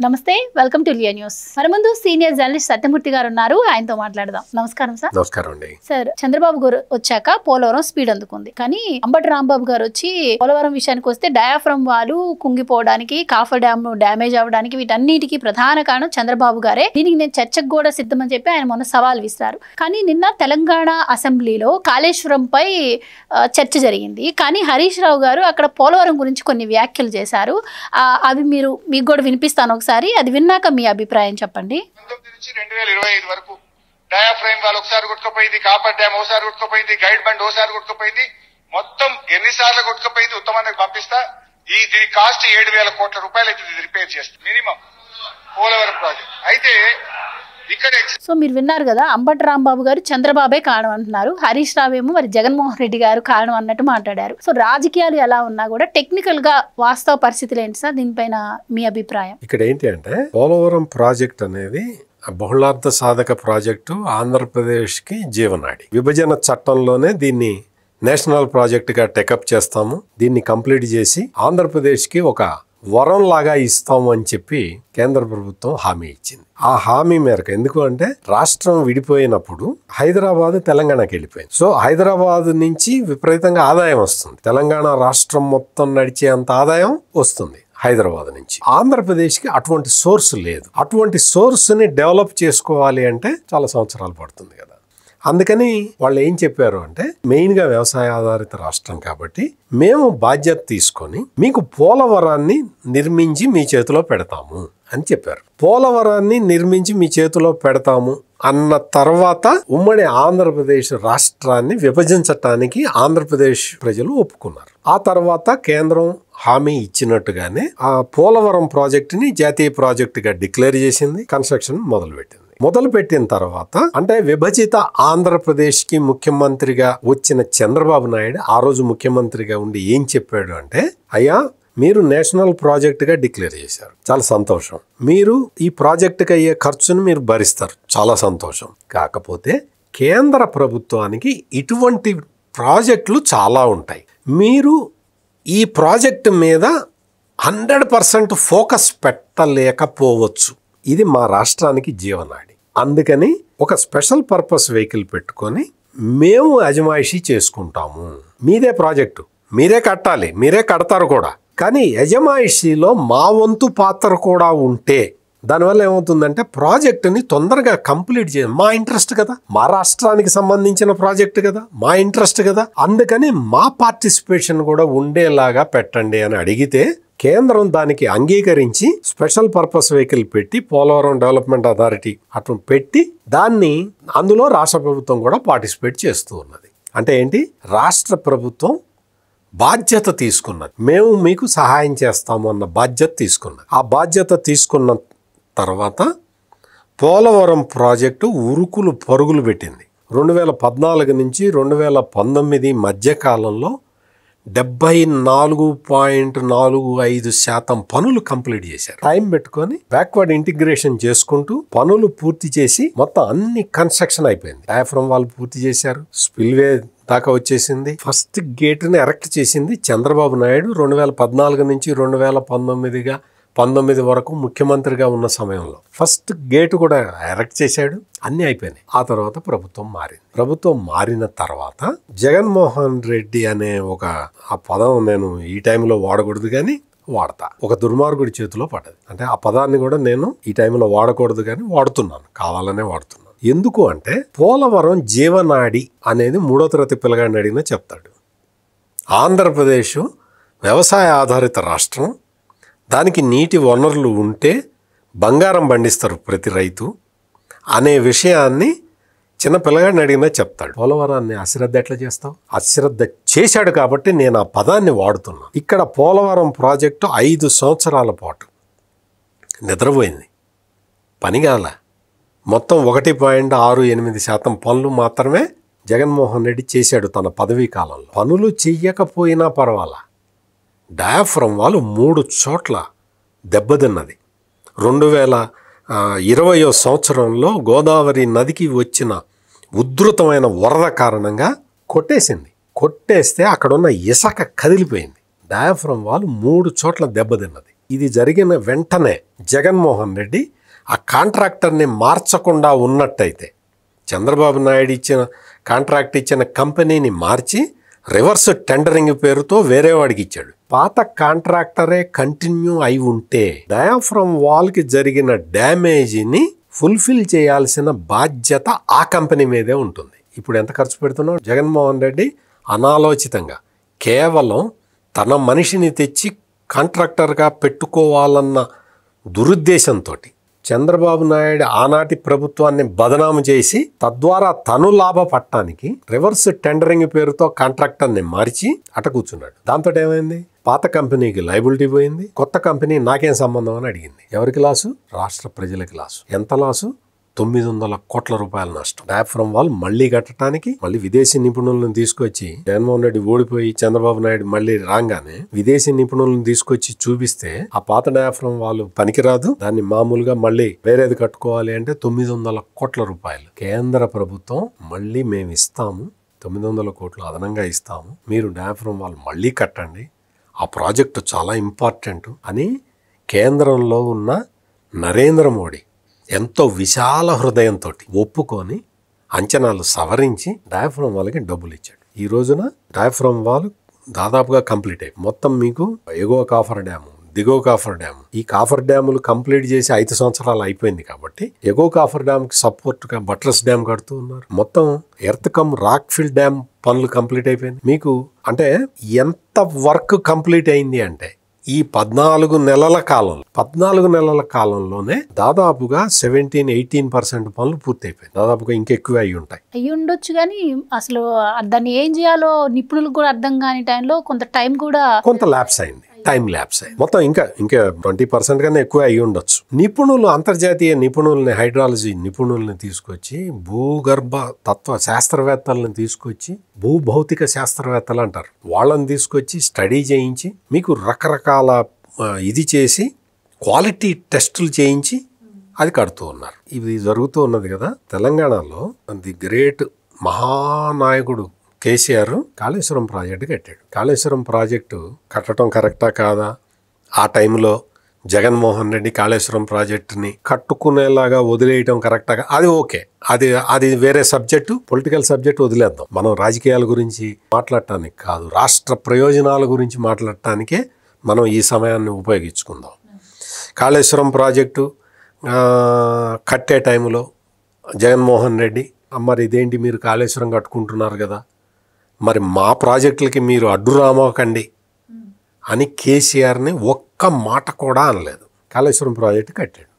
నమస్తే, welcome to Liya news. మన ముందు సీనియర్ జర్నలిస్ట్ సత్యమూర్తి గారు ఉన్నారు, ఆయనతో మాట్లాడదాం. నమస్కారం సార్. నమస్కారం అండి. సార్, చంద్రబాబు గారు వచ్చాక పోలవరం స్పీడ్ అందుకుంది, కానీ అంబటి రాంబాబు గారు వచ్చి పోలవరం విషయానికి వస్తే డయాఫ్రమ్ వాలు కుంగిపోవడానికి, కాఫర్ డ్యామ్ డ్యామేజ్ అవ్వడానికి వీటన్నిటికీ ప్రధాన కారణం చంద్రబాబు గారే. దీనికి నేను చర్చకు కూడా సిద్ధమని చెప్పి ఆయన మొన్న సవాల్ విసిరారు. కానీ నిన్న తెలంగాణ అసెంబ్లీలో కాళేశ్వరం పై చర్చ జరిగింది, కానీ హరీష్ రావు గారు అక్కడ పోలవరం గురించి కొన్ని వ్యాఖ్యలు చేశారు. అవి మీకు కూడా వినిపిస్తాను ఒకసారి. అది విన్నాక మీ అభిప్రాయం చెప్పండి. 2025 వరకు డయాఫ్రైమ్ వాల్ ఒకసారి కొట్టుకుపోయింది, కాపర్ డ్యామ్ ఒకసారి కొట్టుకుపోయింది, గైడ్ బండ్ ఒకసారి కొట్టుకుపోయింది. మొత్తం ఎన్నిసార్లు కొట్టుకుపోయింది ఉత్తమానికి పంపిస్తా. ఈ కాస్ట్ 7,000 కోట్ల రూపాయలు అయితే ఇది రిపేర్ చేస్తుంది మినిమం పోలవరం ప్రాజెక్ట్. అయితే ఇక్కడ సో మీరు విన్నారు కదా, అంబటి రాంబాబు గారు చంద్రబాబే కారణం అంటున్నారు, హరీష్ రావు ఏమో మరి జగన్మోహన్ రెడ్డి గారు కారణం అన్నట్టు మాట్లాడారు. సో రాజకీయాలు ఎలా ఉన్నా కూడా టెక్నికల్ గా వాస్తవ పరిస్థితులు ఏంటి సార్? దీనిపైన మీ అభిప్రాయం. ఇక్కడ ఏంటి అంటే, పోలవరం ప్రాజెక్ట్ అనేది బహుళార్థ సాధక ప్రాజెక్టు, ఆంధ్రప్రదేశ్ కి జీవనాడి. విభజన చట్టంలోనే దీన్ని నేషనల్ ప్రాజెక్ట్ గా టేకప్ చేస్తాము, దీన్ని కంప్లీట్ చేసి ఆంధ్రప్రదేశ్ కి ఒక వరం లాగా ఇస్తాము అని చెప్పి కేంద్ర ప్రభుత్వం హామీ ఇచ్చింది. ఆ హామీ మేరకు, ఎందుకు అంటే రాష్ట్రం విడిపోయినప్పుడు హైదరాబాద్ తెలంగాణకి వెళ్ళిపోయింది. సో హైదరాబాద్ నుంచి విపరీతంగా ఆదాయం వస్తుంది, తెలంగాణ రాష్ట్రం మొత్తం నడిచే అంత ఆదాయం వస్తుంది హైదరాబాద్ నుంచి. ఆంధ్రప్రదేశ్ కి అటువంటి సోర్స్ లేదు. అటువంటి సోర్స్ ని డెవలప్ చేసుకోవాలి అంటే చాలా సంవత్సరాలు పడుతుంది కదా. అందుకని వాళ్ళు ఏం చెప్పారు అంటే, మెయిన్ గా వ్యవసాయ ఆధారిత రాష్ట్రం కాబట్టి మేము బాధ్యత తీసుకొని మీకు పోలవరాన్ని నిర్మించి మీ చేతిలో పెడతాము అని చెప్పారు. పోలవరాన్ని నిర్మించి మీ చేతిలో పెడతాము అన్న తర్వాత ఉమ్మడి ఆంధ్రప్రదేశ్ రాష్ట్రాన్ని విభజించటానికి ఆంధ్రప్రదేశ్ ప్రజలు ఒప్పుకున్నారు. ఆ తర్వాత కేంద్రం హామీ ఇచ్చినట్టుగానే ఆ పోలవరం ప్రాజెక్టుని జాతీయ ప్రాజెక్టుగా డిక్లేర్ చేసింది, కన్స్ట్రక్షన్ మొదలుపెట్టిన తర్వాత, అంటే విభజిత ఆంధ్రప్రదేశ్ కి ముఖ్యమంత్రిగా వచ్చిన చంద్రబాబు నాయుడు ఆ రోజు ముఖ్యమంత్రిగా ఉండి ఏం చెప్పాడు అంటే, అయ్యా మీరు నేషనల్ ప్రాజెక్ట్ గా డిక్లేర్ చేశారు, చాలా సంతోషం, మీరు ఈ ప్రాజెక్టుకి అయ్యే ఖర్చును మీరు భరిస్తారు, చాలా సంతోషం. కాకపోతే కేంద్ర ప్రభుత్వానికి ఇటువంటి ప్రాజెక్టులు చాలా ఉంటాయి, మీరు ఈ ప్రాజెక్టు మీద 100% ఫోకస్ పెట్టలేకపోవచ్చు, ఇది మా రాష్ట్రానికి జీవనాడి. అందుకని ఒక స్పెషల్ పర్పస్ వెహికల్ పెట్టుకొని మేము అజమాయిషీ చేసుకుంటాము, మీదే ప్రాజెక్టు, మీరే కట్టాలి, మీరే కడతారు కూడా, కానీ యజమాయిషీలో మా వంతు పాత్ర కూడా ఉంటే దానివల్ల ఏమవుతుందంటే ప్రాజెక్టుని తొందరగా కంప్లీట్ చేయాలి. మా ఇంట్రెస్ట్ కదా, మా రాష్ట్రానికి సంబంధించిన ప్రాజెక్టు కదా, మా ఇంట్రెస్ట్ కదా, అందుకని మా పార్టిసిపేషన్ కూడా ఉండేలాగా పెట్టండి అని అడిగితే కేంద్రం దానికి అంగీకరించి స్పెషల్ పర్పస్ వెహికల్ పెట్టి పోలవరం డెవలప్మెంట్ అథారిటీ అటు పెట్టి దాన్ని అందులో రాష్ట్ర ప్రభుత్వం కూడా పార్టిసిపేట్ చేస్తూ ఉన్నది. అంటే ఏంటి, రాష్ట్ర ప్రభుత్వం బాధ్యత తీసుకున్నది, మేము మీకు సహాయం చేస్తాము అన్న బాధ్యత తీసుకున్నది. ఆ బాధ్యత తీసుకున్న తర్వాత పోలవరం ప్రాజెక్టు ఉరుకులు పరుగులు పెట్టింది. 2014 నుంచి 2019 మధ్య కాలంలో 74.45% పనులు కంప్లీట్ చేశారు. టైం పెట్టుకొని బ్యాక్వర్డ్ ఇంటిగ్రేషన్ చేసుకుంటూ పనులు పూర్తి చేసి మొత్తం అన్ని కన్స్ట్రక్షన్ అయిపోయింది. డయాఫ్రమ్ వాల్ పూర్తి చేశారు, స్పిల్వే దాకా వచ్చేసింది, ఫస్ట్ గేట్ ని ఎరెక్ట్ చేసింది చంద్రబాబు నాయుడు 2014 నుంచి 2019 వరకు ముఖ్యమంత్రిగా ఉన్న సమయంలో ఫస్ట్ గేటు కూడా ఎరెక్ట్ చేశాడు, అన్ని అయిపోయినాయి. ఆ తర్వాత ప్రభుత్వం మారింది. ప్రభుత్వం మారిన తర్వాత జగన్మోహన్ రెడ్డి అనే ఆ పదం నేను ఈ టైంలో వాడకూడదు కానీ వాడతా, ఒక దుర్మార్గుడి చేతిలో పడ్డది. అంటే ఆ పదాన్ని కూడా నేను ఈ టైంలో వాడకూడదు కానీ వాడుతున్నాను, కావాలనే వాడుతున్నాను. ఎందుకు అంటే పోలవరం జీవనాడి అనేది 3వ తరగతి పిల్లగాడిని అడిగినా చెప్తాడు. ఆంధ్రప్రదేశ్ వ్యవసాయ ఆధారిత రాష్ట్రం, దానికి నీటి వనరులు ఉంటే బంగారం పండిస్తారు ప్రతి రైతు అనే విషయాన్ని చిన్న పిల్లగాడిని అడిగినా చెప్తాడు. పోలవరాన్ని అశ్రద్ధ ఎట్లా చేస్తావు? అశ్రద్ధ చేశాడు కాబట్టి నేను ఆ పదాన్ని వాడుతున్నాను. ఇక్కడ పోలవరం ప్రాజెక్టు 5 సంవత్సరాల పాటు నిద్రపోయింది, పని కాల. మొత్తం 1.68% పనులు మాత్రమే జగన్మోహన్ రెడ్డి చేశాడు తన పదవీ కాలంలో. పనులు చెయ్యకపోయినా పర్వాలా, డయాఫ్రమ్ వాల్ 3 చోట్ల దెబ్బతిన్నది. 2020 సంవత్సరంలో గోదావరి నదికి వచ్చిన ఉధృతమైన వరద కారణంగా కొట్టేస్తే అక్కడున్న ఇసుక కదిలిపోయింది. డయాఫ్రమ్ వాల్ 3 చోట్ల దెబ్బతిన్నది. ఇది జరిగిన వెంటనే జగన్మోహన్ రెడ్డి ఆ కాంట్రాక్టర్ని మార్చకుండా ఉన్నట్టయితే, చంద్రబాబు నాయుడు కాంట్రాక్ట్ ఇచ్చిన కంపెనీని మార్చి రివర్స్ టెండరింగ్ పేరుతో వేరే వాడికి ఇచ్చాడు. పాత కాంట్రాక్టరే కంటిన్యూ అయి ఉంటే డయాఫ్రమ్ వాల్కి జరిగిన డ్యామేజీని ఫుల్ఫిల్ చేయాల్సిన బాధ్యత ఆ కంపెనీ మీదే ఉంటుంది. ఇప్పుడు ఎంత ఖర్చు పెడుతున్నాం? జగన్మోహన్ రెడ్డి అనాలోచితంగా కేవలం తన మనిషిని తెచ్చి కాంట్రాక్టర్గా పెట్టుకోవాలన్న దురుద్దేశంతో చంద్రబాబు నాయుడు ఆనాటి ప్రభుత్వాన్ని బదనాము చేసి తద్వారా తను లాభపడటానికి రివర్స్ టెండరింగ్ పేరుతో కాంట్రాక్టర్ని మార్చి అట కూర్చున్నాడు. దాంతో ఏమైంది? పాత కంపెనీకి లయబిలిటీ పోయింది, కొత్త కంపెనీ నాకేం సంబంధం అని అడిగింది. ఎవరికి లాసు? రాష్ట్ర ప్రజలకి లాసు. ఎంత లాసు? 900 కోట్ల రూపాయల నష్టం. డయాఫ్రమ్ వాల్ మళ్లీ కట్టడానికి మళ్ళీ విదేశీ నిపుణులను తీసుకొచ్చి, జగన్మోహన్ రెడ్డి ఓడిపోయి చంద్రబాబు నాయుడు మళ్లీ రాగానే విదేశీ నిపుణులను తీసుకొచ్చి చూపిస్తే ఆ పాత డయాఫ్రమ్ వాల్ పనికిరాదు, దాన్ని మామూలుగా మళ్ళీ వేరేది కట్టుకోవాలి అంటే 900 కోట్ల రూపాయలు కేంద్ర ప్రభుత్వం మళ్ళీ మేము ఇస్తాము, 900 కోట్లు అదనంగా ఇస్తాము, మీరు డయాఫ్రమ్ వాల్ మళ్ళీ కట్టండి, ఆ ప్రాజెక్టు చాలా ఇంపార్టెంట్ అని కేంద్రంలో ఉన్న నరేంద్ర మోడీ ఎంతో విశాల హృదయంతో ఒప్పుకొని అంచనాలు సవరించి డయాఫ్రమ్ వాల్కి డబ్బులు ఇచ్చాడు. ఈ రోజున డయాఫ్రమ్ వాల్ దాదాపుగా కంప్లీట్ అయ్యి మొత్తం మీకు ఎగువ కాఫర్ డ్యాము, దిగువ కాఫర్ డ్యాము, ఈ కాఫర్ డ్యాములు కంప్లీట్ చేసి 5 సంవత్సరాలు అయిపోయింది కాబట్టి ఎగువ కాఫర్ డ్యామ్కి సపోర్ట్గా బట్రస్ డ్యామ్ కడుతూ ఉన్నారు. మొత్తం ఎర్త్ కమ్ రాక్ఫిల్ డ్యామ్ పనులు కంప్లీట్ అయిపోయింది. మీకు అంటే ఎంత వర్క్ కంప్లీట్ అయింది అంటే ఈ 14 నెలల కాలంలోనే దాదాపుగా 17-18% పనులు పూర్తయిపోయింది. దాదాపుగా ఇంకెక్కువ అయి ఉంటాయి. అయ్యి ఉండొచ్చు కానీ అసలు దాన్ని ఏం చేయాలో నిపుణులకు కూడా అర్థం కాని టైంలో కొంత టైం కూడా ల్యాప్స్ అయింది. టైం ల్యాప్స్ అయింది. మొత్తం ఇంకా 20% కన్నా ఎక్కువ అయి ఉండొచ్చు. నిపుణులు, అంతర్జాతీయ నిపుణుల్ని, హైడ్రాలజీ నిపుణుల్ని తీసుకొచ్చి, భూగర్భ తత్వ శాస్త్రవేత్తలను తీసుకొచ్చి, భూభౌతిక శాస్త్రవేత్తలు అంటారు, వాళ్ళని తీసుకొచ్చి స్టడీ చేయించి మీకు రకరకాల ఇది చేసి క్వాలిటీ టెస్టులు చేయించి అది కడుతూ ఉన్నారు. ఇది జరుగుతూ ఉన్నది కదా. తెలంగాణలో the great Mahanayakudu KCR Kaleshwaram project కట్టాడు. కాళేశ్వరం ప్రాజెక్టు కట్టడం కరెక్టా కాదా? ఆ టైంలో జగన్మోహన్ రెడ్డి కాళేశ్వరం ప్రాజెక్టుని కట్టుకునేలాగా వదిలేయటం కరెక్టా? అది ఓకే, అది వేరే సబ్జెక్టు, పొలిటికల్ సబ్జెక్టు వదిలేద్దాం. మనం రాజకీయాల గురించి మాట్లాడటానికి కాదు, రాష్ట్ర ప్రయోజనాల గురించి మాట్లాడటానికే మనం ఈ సమయాన్ని ఉపయోగించుకుందాం. కాళేశ్వరం ప్రాజెక్టు కట్టే టైంలో జగన్మోహన్ రెడ్డి మరి ఇదేంటి మీరు కాళేశ్వరం కట్టుకుంటున్నారు కదా, మరి మా ప్రాజెక్టులకి మీరు అడ్డు రామోకండి అని కేసీఆర్ని ఒక్క మాట కూడా అనలేదు. కాళేశ్వరం ప్రాజెక్టు కట్టాడు.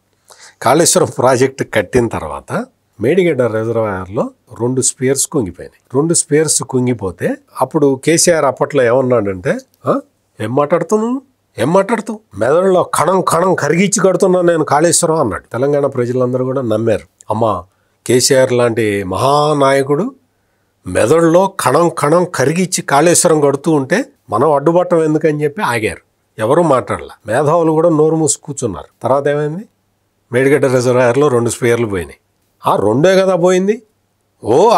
కాళేశ్వరం ప్రాజెక్టు కట్టిన తర్వాత మేడిగడ్డ రిజర్వాయర్లో 2 స్పియర్స్ కుంగిపోయినాయి. 2 స్పియర్స్ కుంగిపోతే అప్పుడు కేసీఆర్ అప్పట్లో ఏమన్నాడంటే, ఏం మాట్లాడుతూ మెదడులో కణం కరిగించి కడుతున్నాను నేను కాళేశ్వరం అన్నాడు. తెలంగాణ ప్రజలందరూ కూడా నమ్మారు. అమ్మా, కేసీఆర్ లాంటి మహానాయకుడు మెదడులో కణం కరిగిచ్చి కాళేశ్వరం కడుతూ ఉంటే మనం అడ్డుపట్టం ఎందుకని చెప్పి ఆగారు. ఎవరూ మాట్లాడలే. మేధావులు కూడా నోరు మూసి కూర్చున్నారు. తర్వాత ఏమైంది? మేడిగడ్డ రిజర్వాయర్లో 2 స్పియర్లు పోయినాయి. 2 కదా పోయింది,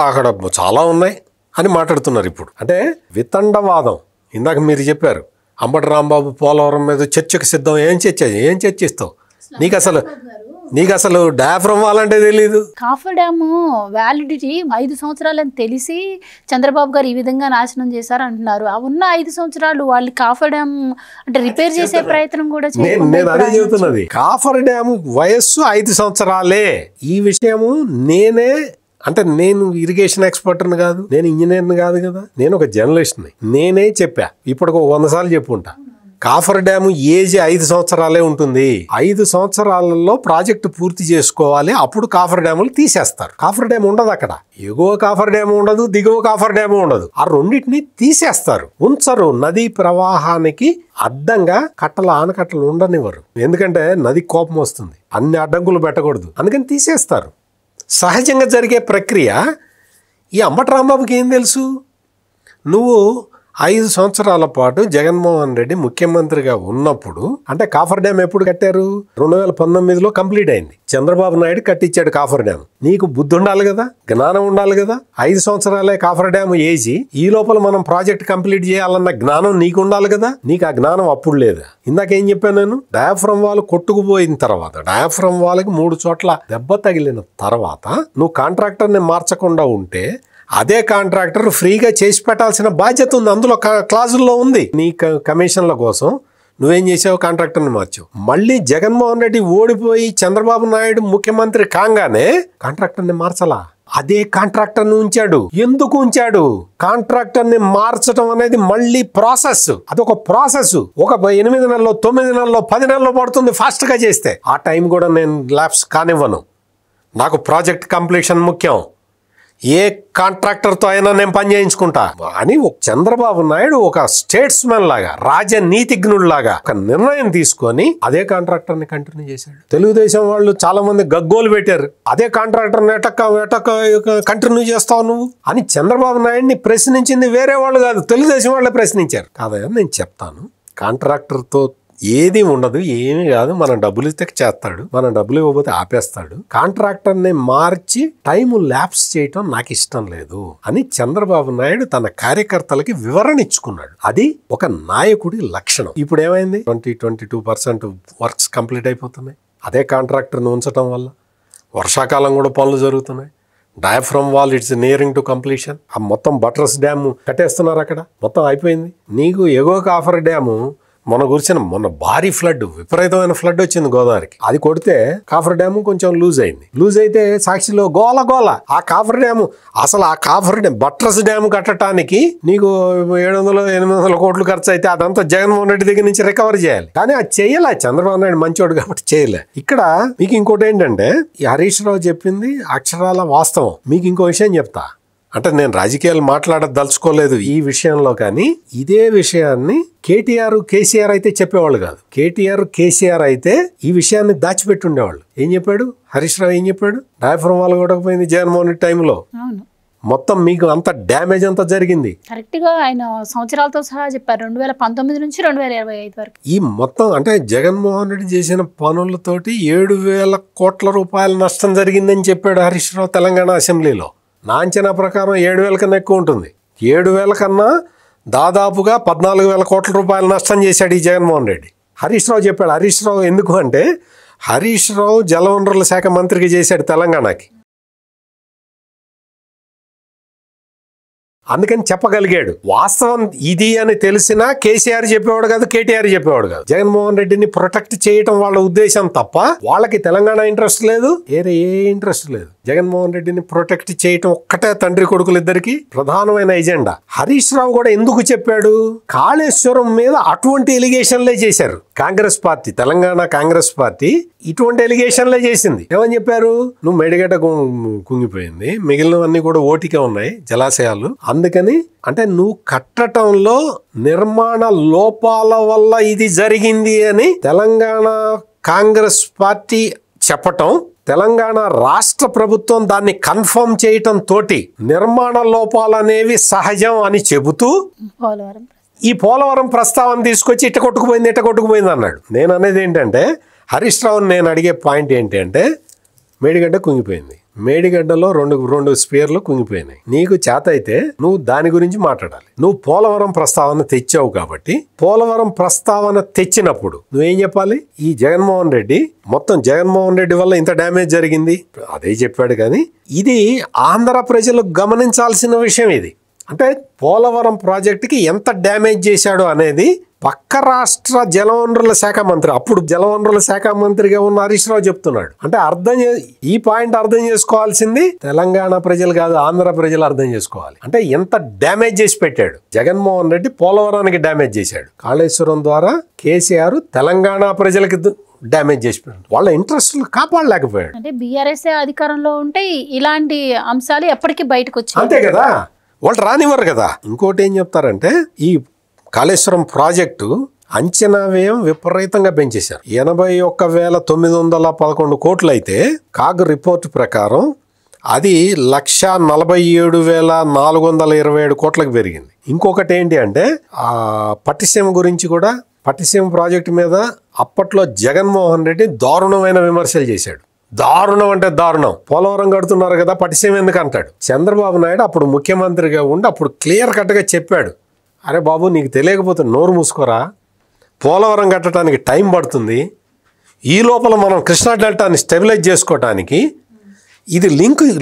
అక్కడ చాలా ఉన్నాయి అని మాట్లాడుతున్నారు ఇప్పుడు. అంటే వితండవాదం. ఇందాక మీరు చెప్పారు అంబటి రాంబాబు పోలవరం మీద చర్చకు సిద్ధం. ఏం చర్చిస్తావు? నీకు అసలు డయాఫ్రమ్ వాల్ అంటే తెలీదు. కాఫర్ డ్యామ్ వ్యాలిడిటీ 5 సంవత్సరాలని తెలిసి చంద్రబాబు గారు ఈ విధంగా నాశనం చేశారు అంటున్నారు. ఆ ఉన్న 5 సంవత్సరాలు వాళ్ళు కాఫర్ డ్యామ్ అంటే రిపేర్ చేసే ప్రయత్నం కూడా నేను అదే చెబుతున్నది. కాఫర్ డ్యామ్ వయస్సు 5 సంవత్సరాలే. ఈ విషయము నేను ఇరిగేషన్ ఎక్స్పర్ట్ని కాదు, నేను ఇంజనీర్ని కాదు కదా, నేను ఒక జర్నలిస్ట్ని. నేనే చెప్పా, ఇప్పటికి 100 సార్లు చెప్పుంటా. కాఫర్ డ్యాము ఏజ్ 5 సంవత్సరాలే ఉంటుంది. 5 సంవత్సరాలలో ప్రాజెక్టు పూర్తి చేసుకోవాలి. అప్పుడు కాఫర్ డ్యాములు తీసేస్తారు. కాఫర్ డ్యామ్ ఉండదు అక్కడ. ఎగువ కాఫర్ డ్యామ్ ఉండదు, దిగువ కాఫర్ డ్యామ్ ఉండదు. ఆ రెండింటిని తీసేస్తారు, ఉంచరు. నదీ ప్రవాహానికి అడ్డంగా ఆనకట్టలు ఉండనివ్వరు. ఎందుకంటే నది కోపం వస్తుంది, అన్ని అడ్డంకులు పెట్టకూడదు, అందుకని తీసేస్తారు. సహజంగా జరిగే ప్రక్రియ. ఈ అంబటి రాంబాబుకి ఏం తెలుసు? నువ్వు 5 సంవత్సరాల పాటు జగన్మోహన్ రెడ్డి ముఖ్యమంత్రిగా ఉన్నప్పుడు, అంటే కాఫర్ డ్యామ్ ఎప్పుడు కట్టారు? 2019లో కంప్లీట్ అయింది. చంద్రబాబు నాయుడు కట్టించాడు కాఫర్ డ్యామ్. నీకు బుద్ధి ఉండాలి కదా, జ్ఞానం ఉండాలి కదా. 5 సంవత్సరాలే కాఫర్ డ్యామ్ ఏజీ, ఈ లోపల మనం ప్రాజెక్ట్ కంప్లీట్ చేయాలన్న జ్ఞానం నీకు ఉండాలి కదా. నీకు ఆ జ్ఞానం అప్పుడు లేదా? ఇందాకేం చెప్పాను నేను? డయాఫ్రమ్ వాల్ కొట్టుకుపోయిన తర్వాత, డయాఫ్రమ్ వాళ్ళకి 3 చోట్ల దెబ్బ తగిలిన తర్వాత నువ్వు కాంట్రాక్టర్ని మార్చకుండా ఉంటే అదే కాంట్రాక్టర్ ఫ్రీగా చేసి పెట్టాల్సిన బాధ్యత ఉంది. అందులో క్లాజుల్లో ఉంది. నీ కమిషన్ల కోసం నువ్వేం చేసావు? కాంట్రాక్టర్ని మార్చావు. మళ్ళీ జగన్మోహన్ రెడ్డి ఓడిపోయి చంద్రబాబు నాయుడు ముఖ్యమంత్రి కాగానే కాంట్రాక్టర్ని మార్చలా, అదే కాంట్రాక్టర్ని ఉంచాడు. ఎందుకు ఉంచాడు? కాంట్రాక్టర్ని మార్చడం అనేది మళ్ళీ ప్రాసెస్. అదొక ప్రాసెస్. ఒక 8 నెలల్లో, 9 నెలల్లో, 10 నెలల్లో పడుతుంది ఫాస్ట్ గా చేస్తే. ఆ టైం కూడా నేను ల్యాప్స్ కానివ్వను. నాకు ప్రాజెక్ట్ కంప్లీషన్ ముఖ్యం. ఏ కాంట్రాక్టర్తో అయినా నేను పని చేయించుకుంటా అని చంద్రబాబు నాయుడు ఒక స్టేట్స్మెన్ లాగా, రాజనీతిజ్ఞుడు లాగా ఒక నిర్ణయం తీసుకొని అదే కాంట్రాక్టర్ని కంటిన్యూ చేశాడు. తెలుగుదేశం వాళ్ళు చాలా మంది గగ్గోలు పెట్టారు, అదే కాంట్రాక్టర్ని ఎటక్క కంటిన్యూ చేస్తావు నువ్వు అని. చంద్రబాబు నాయుడిని ప్రశ్నించింది వేరే వాళ్ళు కాదు, తెలుగుదేశం వాళ్ళే ప్రశ్నించారు. కాదయ్యా నేను చెప్తాను, కాంట్రాక్టర్తో ఏది ఉండదు, ఏమీ కాదు. మనం డబ్బులు ఇస్తే చేస్తాడు, మనం డబ్బులు ఇవ్వకపోతే ఆపేస్తాడు. కాంట్రాక్టర్ని మార్చి టైం ల్యాప్స్ చేయటం నాకు ఇష్టం లేదు అని చంద్రబాబు నాయుడు తన కార్యకర్తలకి వివరణ ఇచ్చుకున్నాడు. అది ఒక నాయకుడి లక్షణం. ఇప్పుడు ఏమైంది? 22% వర్క్స్ కంప్లీట్ అయిపోతున్నాయి అదే కాంట్రాక్టర్ని ఉంచడం వల్ల. వర్షాకాలం కూడా పనులు జరుగుతున్నాయి. Diaphragm wall it's nearing to completion. ఆ మొత్తం బట్రస్ డ్యామ్ కట్టేస్తున్నారు, అక్కడ మొత్తం అయిపోయింది. నీకు ఎగో కాఫర్ డ్యాము మొన్న భారీ ఫ్లడ్, విపరీతమైన ఫ్లడ్ వచ్చింది గోదావరికి. అది కొడితే కాఫర్ డ్యాము కొంచెం లూజ్ అయింది. లూజ్ అయితే సాక్షిలో గోల. ఆ కాఫర్ డ్యాము, అసలు ఆ కాఫర్ డ్యామ్ బట్రస్ డ్యామ్ కట్టడానికి నీకు 700-800 కోట్లు ఖర్చు అయితే అదంతా జగన్మోహన్ రెడ్డి దగ్గర నుంచి రికవర్ చేయాలి. కానీ అది చేయలే. చంద్రబాబు నాయుడు మంచోడు కాబట్టి చేయలే. ఇక్కడ మీకు ఇంకోటి ఏంటంటే, ఈ హరీష్ రావు చెప్పింది అక్షరాల వాస్తవం. మీకు ఇంకో విషయం చెప్తా. అంటే నేను రాజకీయాలు మాట్లాడదలుచుకోలేదు ఈ విషయంలో, కానీ ఇదే విషయాన్ని కేటీఆర్, కేసీఆర్ అయితే చెప్పేవాళ్ళు కాదు. కేటీఆర్, కేసీఆర్ అయితే ఈ విషయాన్ని దాచిపెట్టి ఉండేవాళ్ళు. ఏం చెప్పాడు హరీష్ రావు? ఏం చెప్పాడు? డయాఫ్రమ్ వాల్ కొట్టకపోయింది జగన్మోహన్ రెడ్డి టైంలో. మొత్తం మీకు అంత డ్యామేజ్ అంతా జరిగింది. కరెక్ట్ గా ఆయన సంవత్సరాలతో సహా చెప్పారు. 2019 నుంచి 2025 వరకు ఈ మొత్తం అంటే జగన్మోహన్ రెడ్డి చేసిన పనులతోటి 7,000 కోట్ల రూపాయల నష్టం జరిగిందని చెప్పాడు హరీష్ రావు తెలంగాణ అసెంబ్లీలో. నా అంచనా ప్రకారం 7,000 కన్నా ఎక్కువ ఉంటుంది. 7,000 కన్నా దాదాపుగా 14,000 కోట్ల రూపాయల నష్టం చేశాడు ఈ జగన్మోహన్ రెడ్డి. హరీష్ రావు చెప్పాడు. హరీష్ రావు ఎందుకు అంటే, హరీష్ రావు జలవనరుల శాఖ మంత్రికి చేశాడు తెలంగాణకి. అందుకని చెప్పగలిగాడు. వాస్తవం ఇది అని తెలిసినా కేసీఆర్ చెప్పేవాడు కాదు, కేటీఆర్ చెప్పేవాడు కాదు. జగన్మోహన్ రెడ్డిని ప్రొటెక్ట్ చేయటం వాళ్ళ ఉద్దేశం తప్ప వాళ్ళకి తెలంగాణ ఇంట్రెస్ట్ లేదు, ఏ ఇంట్రెస్ట్ లేదు. జగన్మోహన్ రెడ్డిని ప్రొటెక్ట్ చేయటం ఒక్కటే తండ్రి కొడుకులు ఇద్దరికి ప్రధానమైన ఎజెండా. హరీష్ రావు కూడా ఎందుకు చెప్పాడు? కాళేశ్వరం మీద అటువంటి ఎలిగేషన్లే చేశారు కాంగ్రెస్ పార్టీ. తెలంగాణ కాంగ్రెస్ పార్టీ ఇటువంటి ఎలిగేషన్లే చేసింది. ఏమని చెప్పారు? నువ్వు మేడిగడ్డ కుంగిపోయింది, మిగిలినవన్నీ కూడా ఓటికే ఉన్నాయి జలాశయాలు, అందుకని అంటే నువ్వు కట్టడంలో నిర్మాణ లోపాల వల్ల ఇది జరిగింది అని తెలంగాణ కాంగ్రెస్ పార్టీ చెప్పటం, తెలంగాణ రాష్ట్ర ప్రభుత్వం దాన్ని కన్ఫర్మ్ చేయటం తోటి నిర్మాణ లోపాలనేవి సహజం అని చెబుతూ ఈ పోలవరం ప్రస్తావన తీసుకొచ్చి ఇట్ట కొట్టుకుపోయింది అన్నాడు. నేను అనేది ఏంటంటే, హరీష్ రావుని నేను అడిగే పాయింట్ ఏంటి అంటే, మేడిగడ్డ కుంగిపోయింది, మేడిగడ్డలో రెండు స్పేర్లు కుంగిపోయినాయి. నీకు చేత అయితే నువ్వు దాని గురించి మాట్లాడాలి. నువ్వు పోలవరం ప్రస్తావన తెచ్చావు కాబట్టి, పోలవరం ప్రస్తావన తెచ్చినప్పుడు నువ్వేం చెప్పాలి? ఈ జగన్మోహన్ రెడ్డి వల్ల ఇంత డ్యామేజ్ జరిగింది అదే చెప్పాడు. కానీ ఇది ఆంధ్ర ప్రజలు గమనించాల్సిన విషయం. ఇది అంటే పోలవరం ప్రాజెక్టుకి ఎంత డ్యామేజ్ చేశాడు అనేది పక్క రాష్ట్ర జలవనరుల శాఖ మంత్రి, అప్పుడు జలవనరుల శాఖ మంత్రిగా ఉన్న హరీష్ రావు చెప్తున్నాడు. అంటే ఈ పాయింట్ అర్థం చేసుకోవాల్సింది తెలంగాణ ప్రజలు కాదు, ఆంధ్ర ప్రజలు అర్థం చేసుకోవాలి. అంటే ఎంత డ్యామేజ్ చేసి పెట్టాడు జగన్మోహన్ రెడ్డి, పోలవరానికి డ్యామేజ్ చేశాడు. కాళేశ్వరం ద్వారా కేసీఆర్ తెలంగాణ ప్రజలకి డ్యామేజ్ చేసిపోయాడు. వాళ్ళ ఇంట్రెస్ట్ కాపాడలేకపోయాడు. అంటే బీఆర్ఎస్ అధికారంలో ఉంటే ఇలాంటి అంశాలు ఎప్పటికీ బయటకు వచ్చాయి. అంతే కదా, వాళ్ళు రానివ్వరు కదా. ఇంకోటి ఏం చెప్తారంటే, ఈ కాళేశ్వరం ప్రాజెక్టు అంచనా వ్యయం విపరీతంగా పెంచేశారు. 81,911 కోట్లు అయితే కాగ్ రిపోర్ట్ ప్రకారం అది 1,47,427 కోట్లకు పెరిగింది. ఇంకొకటి ఏంటి అంటే పట్టిసీమ గురించి కూడా, పట్టిసీమ ప్రాజెక్టు మీద అప్పట్లో జగన్మోహన్ రెడ్డి దారుణమైన విమర్శలు చేశాడు. దారుణం అంటే దారుణం. పోలవరం కడుతున్నారు కదా, పట్టిసీమ ఎందుకు అంటాడు. చంద్రబాబు నాయుడు అప్పుడు ముఖ్యమంత్రిగా ఉండి అప్పుడు క్లియర్ కట్గా చెప్పాడు, అరే బాబు నీకు తెలియకపోతే నోరు మూసుకోరా, పోలవరం కట్టడానికి టైం పడుతుంది, ఈ లోపల మనం కృష్ణా డెల్టాని స్టెబిలైజ్ చేసుకోవటానికి ఇది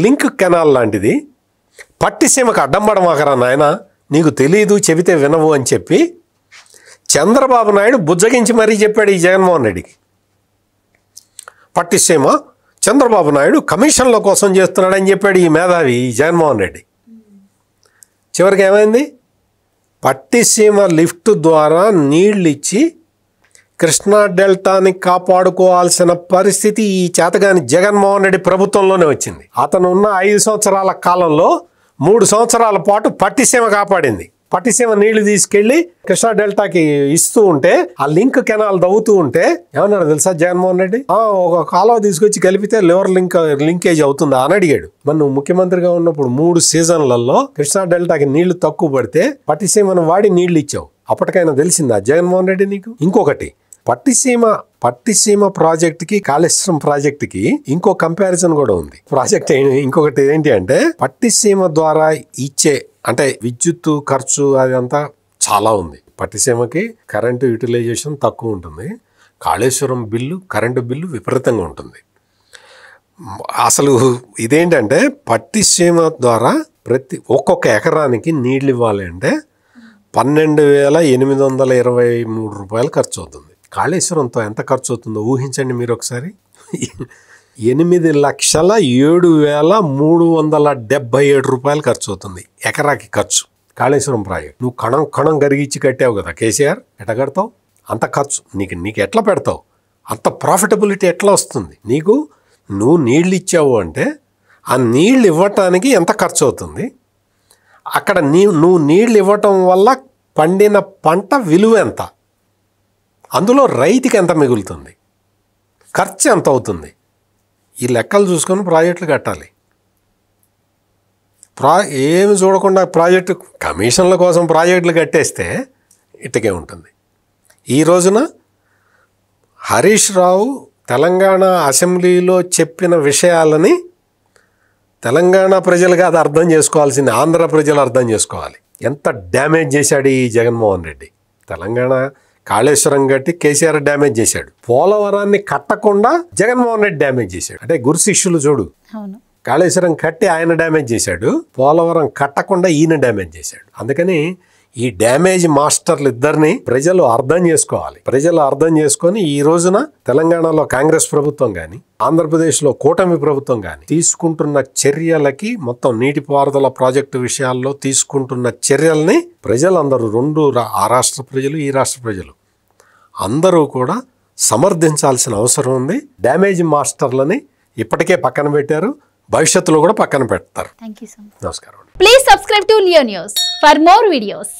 లింక్ కెనాల్ లాంటిది, పట్టిసీమకు అడ్డం పడమాకరా నాయన, నీకు తెలీదు చెబితే వినవు అని చెప్పి చంద్రబాబు నాయుడు బుజ్జగించి మరీ చెప్పాడు ఈ జగన్మోహన్ రెడ్డికి. పట్టిసీమ చంద్రబాబు నాయుడు కమిషన్ల కోసం చేస్తున్నాడని చెప్పాడు ఈ మేధావి ఈ జగన్మోహన్ రెడ్డి. చివరికి ఏమైంది, పట్టిసీమ లిఫ్ట్ ద్వారా నీళ్ళు ఇచ్చి కృష్ణా డెల్టాని కాపాడుకోవాల్సిన పరిస్థితి ఈ చేతగాని జగన్మోహన్ రెడ్డి ప్రభుత్వంలోనే వచ్చింది. అతను ఉన్న 5 సంవత్సరాల కాలంలో 3 సంవత్సరాల పాటు పట్టిసీమ కాపాడింది. పట్టిసీమ నీళ్లు తీసుకెళ్లి కృష్ణా డెల్టాకి ఇస్తూ ఉంటే, ఆ లింక్ కెనాల్ దవ్వుతూ ఉంటే ఏమన్నాడు తెలుసా జగన్మోహన్ రెడ్డి, ఒక కాలువ తీసుకొచ్చి కలిపితే లివర్ లింకేజ్ అవుతుందా అని అడిగాడు. మరి నువ్వు ముఖ్యమంత్రిగా ఉన్నప్పుడు 3 సీజన్లలో కృష్ణా డెల్టాకి నీళ్లు తక్కువ పడితే పట్టిసీమను వాడి నీళ్లు ఇచ్చావు. అప్పటికైనా తెలిసిందా జగన్మోహన్ రెడ్డి నీకు? ఇంకొకటి, పట్టిసీమ ప్రాజెక్టుకి కాళేశ్వరం ప్రాజెక్టుకి ఇంకో కంపారిజన్ కూడా ఉంది. ప్రాజెక్ట్ ఇంకొకటి ఏంటి అంటే, పట్టిసీమ ద్వారా ఇచ్చే అంటే విద్యుత్ ఖర్చు అదంతా చాలా ఉంది. పట్టిసీమకి కరెంటు యూటిలైజేషన్ తక్కువ ఉంటుంది, కాళేశ్వరం కరెంటు బిల్లు విపరీతంగా ఉంటుంది. అసలు ఇదేంటంటే పట్టిసీమ ద్వారా ఒక్కొక్క ఎకరానికి నీళ్ళు ఇవ్వాలి అంటే 12,823 రూపాయలు ఖర్చు అవుతుంది. కాళేశ్వరంతో ఎంత ఖర్చు అవుతుందో ఊహించండి మీరు ఒకసారి. 8,07,377 రూపాయలు ఖర్చు అవుతుంది ఎకరాకి ఖర్చు కాళేశ్వరం ప్రాజెక్ట్. నువ్వు కణం గరిగిచ్చి కట్టావు కదా కేసీఆర్, ఎట్లా కడతావు? అంత ఖర్చు నీకు ఎట్లా పెడతావు? అంత ప్రాఫిటబిలిటీ ఎట్లా వస్తుంది నీకు? నువ్వు నీళ్ళు ఇచ్చావు అంటే ఆ నీళ్ళు ఇవ్వటానికి ఎంత ఖర్చు అవుతుంది, అక్కడ నువ్వు నీళ్ళు ఇవ్వటం వల్ల పండిన పంట విలువ ఎంత, అందులో రైతుకి ఎంత మిగులుతుంది, ఖర్చు ఎంత అవుతుంది, ఈ లెక్కలు చూసుకొని ప్రాజెక్టులు కట్టాలి. ఏమి చూడకుండా ప్రాజెక్టు కమిషన్ల కోసం ప్రాజెక్టులు కట్టేస్తే ఇట్టకే ఉంటుంది. ఈ రోజున హరీష్ రావు తెలంగాణ అసెంబ్లీలో చెప్పిన విషయాలని తెలంగాణ ప్రజలు కాదు అర్థం చేసుకోవాల్సింది, ఆంధ్ర ప్రజలు అర్థం చేసుకోవాలి. ఎంత డ్యామేజ్ చేశాడు ఈ జగన్మోహన్ రెడ్డి. తెలంగాణ కాళేశ్వరం కట్టి కేసీఆర్ డ్యామేజ్ చేశాడు, పోలవరాన్ని కట్టకుండా జగన్మోహన్ రెడ్డి డ్యామేజ్ చేశాడు. అంటే గురు శిష్యులు చూడు, కాళేశ్వరం కట్టి ఆయన డ్యామేజ్ చేశాడు, పోలవరం కట్టకుండా ఈయన డ్యామేజ్ చేశాడు. అందుకని ఈ డ్యామేజ్ మాస్టర్లు ఇద్దరిని ప్రజలు అర్థం చేసుకోవాలి. ప్రజలు అర్థం చేసుకొని ఈ రోజున తెలంగాణలో కాంగ్రెస్ ప్రభుత్వం కానీ ఆంధ్రప్రదేశ్లో కూటమి ప్రభుత్వం కానీ తీసుకుంటున్న చర్యలకి, మొత్తం నీటిపారుదల ప్రాజెక్టు విషయాల్లో తీసుకుంటున్న చర్యల్ని ప్రజలందరూ ఆ రాష్ట్ర ప్రజలు ఈ రాష్ట్ర ప్రజలు అందరూ కూడా సమర్థించాల్సిన అవసరం ఉంది. డ్యామేజ్ మాస్టర్లని ఇప్పటికే పక్కన పెట్టారు, భవిష్యత్తులో కూడా పక్కన పెడతారు. Thank you so much. నమస్కారం. Please subscribe to Leo news for more videos.